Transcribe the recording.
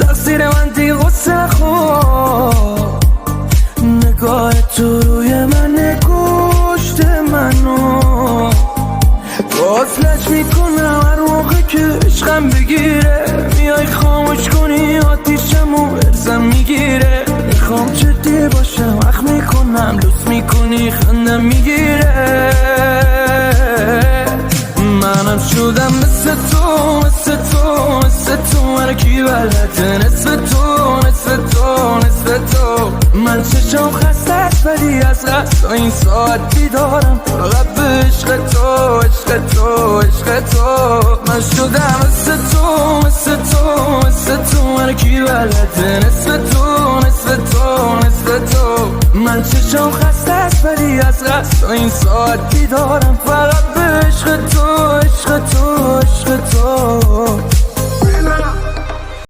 تقصیر من دی غصه خود نگاه تو روی من کشت منو وصلش میکنم هر موقع که عشقم بگیره میای خاموش کنی آتیشمو ارزم میگیره میخوام جدی باشم اخ میکنم لوس میکنی خندم میگیره منم شدم مثل تو مثل تو مثل تو هر کی بلده نصف تو نصف تو نصف تو من چشم خسته است ولی از قصد این ساعت بیدارم فقط به عشق تو عشق تو عشق تو من شدم مثل تو مثل تو مثل تو هر کی بلده نصف تو نصف تو نصف تو من چشم خسته است ولی از قصد این ساعت بیدارم فقط به عشق تو عشق تو عشق تو